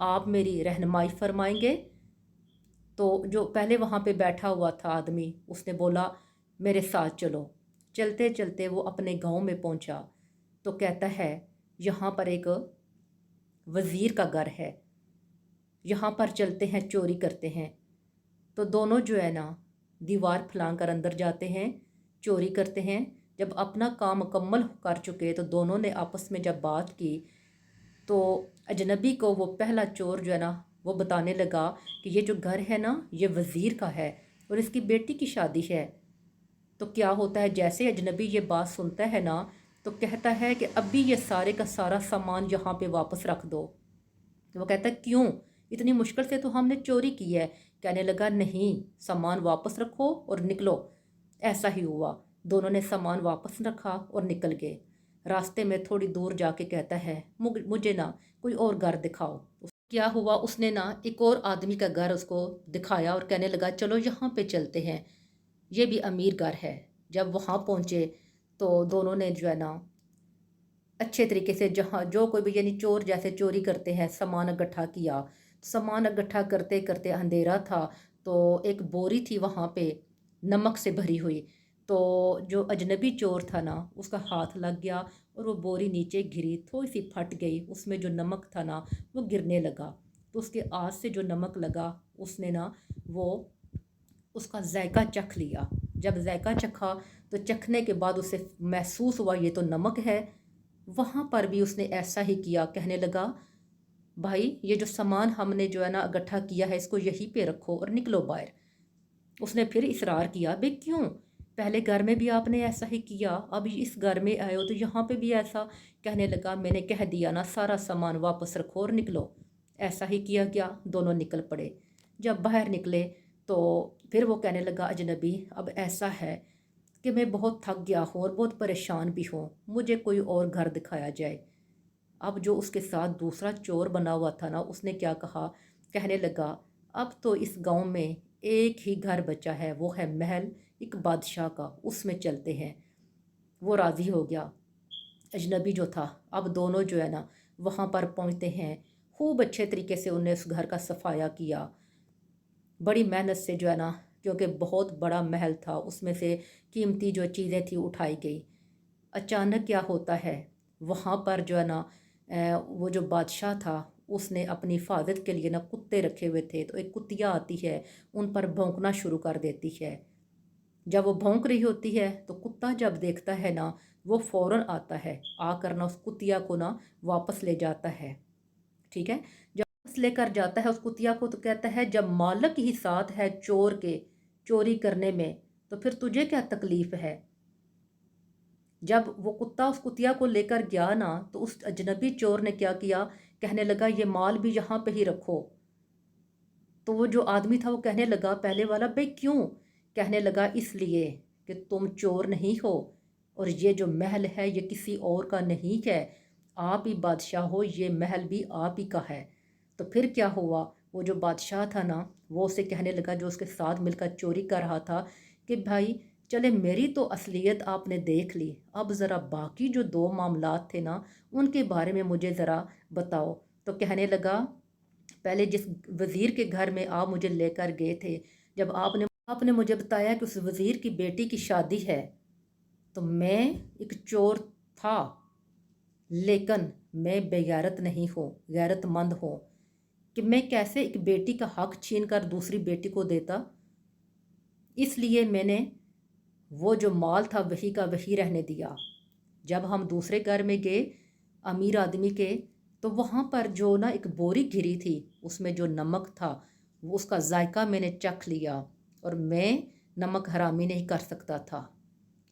آپ میری رہنمائی فرمائیں گے؟ تو جو پہلے وہاں پہ بیٹھا ہوا تھا آدمی، اس نے بولا میرے ساتھ چلو۔ چلتے چلتے وہ اپنے گاؤں میں پہنچا تو کہتا ہے یہاں پر ایک وزیر کا گھر ہے، یہاں پر چلتے ہیں، چوری کرتے ہیں۔ تو دونوں جو ہے نا دیوار پھلانگ کر اندر جاتے ہیں، چوری کرتے ہیں۔ جب اپنا کام مکمل کر چکے تو دونوں نے آپس میں جب بات کی تو اجنبی کو وہ پہلا چور جو ہے نا وہ بتانے لگا کہ یہ جو گھر ہے نا یہ وزیر کا ہے اور اس کی بیٹی کی شادی ہے۔ تو کیا ہوتا ہے، جیسے اجنبی یہ بات سنتا ہے نا تو کہتا ہے کہ ابھی یہ سارے کا سارا سامان یہاں پہ واپس رکھ دو۔ تو وہ کہتا ہے کیوں؟ اتنی مشکل سے تو ہم نے چوری کی ہے۔ کہنے لگا نہیں، سامان واپس رکھو اور نکلو۔ ایسا ہی ہوا، دونوں نے سامان واپس رکھا اور نکل گئے۔ راستے میں تھوڑی دور جا کے کہتا ہے مجھے نا کوئی اور گھر دکھاؤ۔ کیا ہوا، اس نے نا ایک اور آدمی کا گھر اس کو دکھایا اور کہنے لگا چلو یہاں پہ چلتے ہیں، یہ بھی امیر گھر ہے۔ جب وہاں پہنچے تو دونوں نے جو ہے نا اچھے طریقے سے، جہاں جو کوئی بھی یعنی چور جیسے چوری کرتے ہیں، سامان اکٹھا کیا۔ سامان اکٹھا کرتے کرتے اندھیرا تھا تو ایک بوری تھی وہاں پہ نمک سے بھری ہوئی، تو جو اجنبی چور تھا نا اس کا ہاتھ لگ گیا اور وہ بوری نیچے گری، تھوڑی سی پھٹ گئی، اس میں جو نمک تھا نا وہ گرنے لگا۔ تو اس کے ہاتھ سے جو نمک لگا اس نے نا وہ اس کا ذائقہ چکھ لیا۔ جب ذائقہ چکھا تو چکھنے کے بعد اسے محسوس ہوا یہ تو نمک ہے۔ وہاں پر بھی اس نے ایسا ہی کیا، کہنے لگا بھائی یہ جو سامان ہم نے جو ہے نا اکٹھا کیا ہے اس کو یہیں پہ رکھو اور نکلو باہر۔ اس نے پھر اصرار کیا بھئی کیوں؟ پہلے گھر میں بھی آپ نے ایسا ہی کیا، اب اس گھر میں آئے ہو تو یہاں پہ بھی ایسا؟ کہنے لگا میں نے کہہ دیا نا سارا سامان واپس رکھو اور نکلو۔ ایسا ہی کیا گیا، دونوں نکل پڑے۔ جب باہر نکلے تو پھر وہ کہنے لگا اجنبی اب ایسا ہے کہ میں بہت تھک گیا ہوں اور بہت پریشان بھی ہوں، مجھے کوئی اور گھر دکھایا جائے۔ اب جو اس کے ساتھ دوسرا چور بنا ہوا تھا نا اس نے کیا کہا، کہنے لگا اب تو اس گاؤں میں ایک ہی گھر بچا ہے، وہ ہے محل ایک بادشاہ کا، اس میں چلتے ہیں۔ وہ راضی ہو گیا اجنبی جو تھا۔ اب دونوں جو ہے نا وہاں پر پہنچتے ہیں، خوب اچھے طریقے سے انہیں اس گھر کا صفایا کیا، بڑی محنت سے جو ہے نا، کیونکہ بہت بڑا محل تھا، اس میں سے قیمتی جو چیزیں تھیں اٹھائی گئی۔ اچانک کیا ہوتا ہے، وہاں پر جو ہے نا وہ جو بادشاہ تھا اس نے اپنی حفاظت کے لیے نا کتے رکھے ہوئے تھے، تو ایک کتیا آتی ہے ان پر بھونکنا شروع کر دیتی ہے۔ جب وہ بھونک رہی ہوتی ہے تو کتا جب دیکھتا ہے نا وہ فوراً آتا ہے، آ کر نا اس کتیا کو نا واپس لے جاتا ہے۔ ٹھیک ہے، جب واپس لے کر جاتا ہے اس کتیا کو تو کہتا ہے جب مالک ہی ساتھ ہے چور کے چوری کرنے میں تو پھر تجھے کیا تکلیف ہے۔ جب وہ کتا اس کتیا کو لے کر گیا نا تو اس اجنبی چور نے کیا کیا، کہنے لگا یہ مال بھی یہاں پہ ہی رکھو۔ تو وہ جو آدمی تھا وہ کہنے لگا پہلے والا بھئی کیوں؟ کہنے لگا اس لیے کہ تم چور نہیں ہو اور یہ جو محل ہے یہ کسی اور کا نہیں ہے، آپ ہی بادشاہ ہو، یہ محل بھی آپ ہی کا ہے۔ تو پھر کیا ہوا، وہ جو بادشاہ تھا نا وہ اسے کہنے لگا جو اس کے ساتھ مل کر چوری کر رہا تھا کہ بھائی چلے میری تو اصلیت آپ نے دیکھ لی، اب ذرا باقی جو دو معاملات تھے نا ان کے بارے میں مجھے ذرا بتاؤ۔ تو کہنے لگا پہلے جس وزیر کے گھر میں آپ مجھے لے کر گئے تھے، جب آپ نے مجھے بتایا کہ اس وزیر کی بیٹی کی شادی ہے تو میں ایک چور تھا، لیکن میں بے غیرت نہیں ہوں، غیرت مند ہوں کہ میں کیسے ایک بیٹی کا حق چھین کر دوسری بیٹی کو دیتا۔ اس لیے میں نے وہ جو مال تھا وہی کا وہی رہنے دیا۔ جب ہم دوسرے گھر میں گئے امیر آدمی کے تو وہاں پر جو نا ایک بوری گری تھی اس میں جو نمک تھا وہ اس کا ذائقہ میں نے چکھ لیا اور میں نمک حرامی نہیں کر سکتا تھا،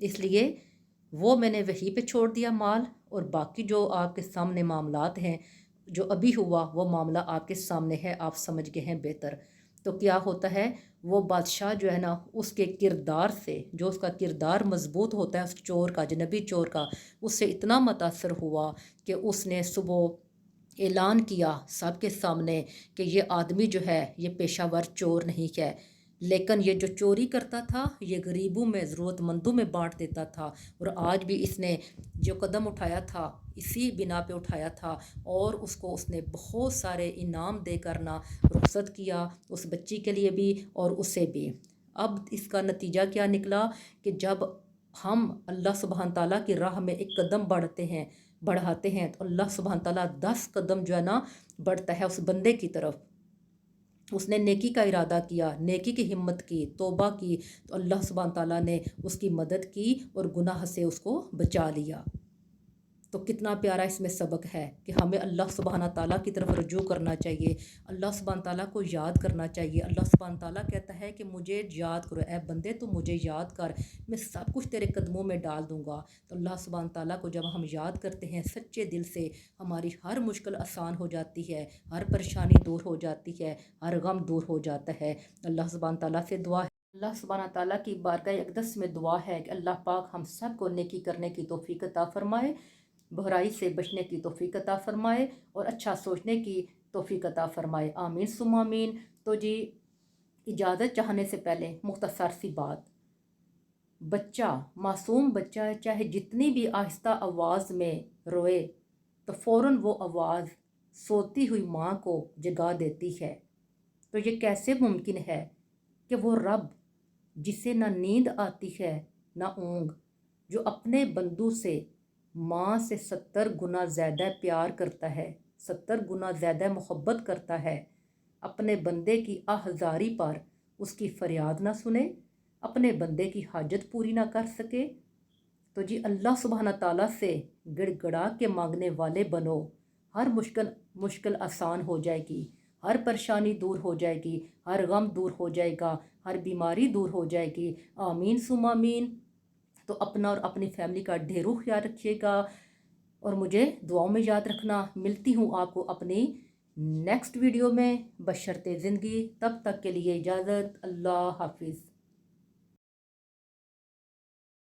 اس لیے وہ میں نے وہیں پہ چھوڑ دیا مال، اور باقی جو آپ کے سامنے معاملات ہیں جو ابھی ہوا وہ معاملہ آپ کے سامنے ہے، آپ سمجھ گئے ہیں بہتر۔ تو کیا ہوتا ہے، وہ بادشاہ جو ہے نا اس کے کردار سے، جو اس کا کردار مضبوط ہوتا ہے اس چور کا، جنبی چور کا، اس سے اتنا متاثر ہوا کہ اس نے صبح اعلان کیا سب کے سامنے کہ یہ آدمی جو ہے یہ پیشہ ور چور نہیں ہے، لیکن یہ جو چوری کرتا تھا یہ غریبوں میں ضرورت مندوں میں بانٹ دیتا تھا، اور آج بھی اس نے جو قدم اٹھایا تھا اسی بنا پہ اٹھایا تھا، اور اس نے بہت سارے انعام دے کر نہ رخصت کیا، اس بچی کے لیے بھی اور اسے بھی۔ اب اس کا نتیجہ کیا نکلا کہ جب ہم اللہ سبحانہ تعالیٰ کی راہ میں ایک قدم بڑھاتے ہیں تو اللہ سبحانہ تعالیٰ 10 قدم جو ہے نا بڑھتا ہے اس بندے کی طرف۔ اس نے نیکی کا ارادہ کیا، نیکی کی ہمت کی، توبہ کی، تو اللہ سبحانہ تعالیٰ نے اس کی مدد کی اور گناہ سے اس کو بچا لیا۔ تو کتنا پیارا اس میں سبق ہے کہ ہمیں اللہ سبحانہ تعالیٰ کی طرف رجوع کرنا چاہیے، اللہ سبحانہ تعالیٰ کو یاد کرنا چاہیے۔ اللہ سبحانہ تعالیٰ کہتا ہے کہ مجھے یاد کرو، اے بندے تو مجھے یاد کر، میں سب کچھ تیرے قدموں میں ڈال دوں گا۔ تو اللہ سبحانہ تعالیٰ کو جب ہم یاد کرتے ہیں سچے دل سے، ہماری ہر مشکل آسان ہو جاتی ہے، ہر پریشانی دور ہو جاتی ہے، ہر غم دور ہو جاتا ہے۔ اللہ سبحانہ تعالیٰ سے دعا ہے، اللہ سبحانہ تعالیٰ کی بارگاہ اقدس میں دعا ہے کہ اللہ پاک ہم سب کو نیکی کرنے کی توفیق عطا فرمائے، برائی سے بچنے کی توفیق عطا فرمائے اور اچھا سوچنے کی توفیق عطا فرمائے، آمین ثم آمین۔ تو جی اجازت چاہنے سے پہلے مختصر سی بات، بچہ، معصوم بچہ چاہے جتنی بھی آہستہ آواز میں روئے تو فوراً وہ آواز سوتی ہوئی ماں کو جگا دیتی ہے۔ تو یہ کیسے ممکن ہے کہ وہ رب جسے نہ نیند آتی ہے نہ اونگ، جو اپنے بندوں سے ماں سے 70 گنا زیادہ پیار کرتا ہے، 70 گنا زیادہ محبت کرتا ہے، اپنے بندے کی آہذاری پر اس کی فریاد نہ سنے، اپنے بندے کی حاجت پوری نہ کر سکے؟ تو جی اللہ سبحانہ تعالیٰ سے گڑ گڑا کے مانگنے والے بنو، ہر مشکل آسان ہو جائے گی، ہر پریشانی دور ہو جائے گی، ہر غم دور ہو جائے گا، ہر بیماری دور ہو جائے گی، آمین ثم آمین۔ تو اپنا اور اپنی فیملی کا ڈھیروں خیال رکھیے گا اور مجھے دعاؤں میں یاد رکھنا۔ ملتی ہوں آپ کو اپنی نیکسٹ ویڈیو میں بشرط زندگی، تب تک کے لیے اجازت، اللہ حافظ۔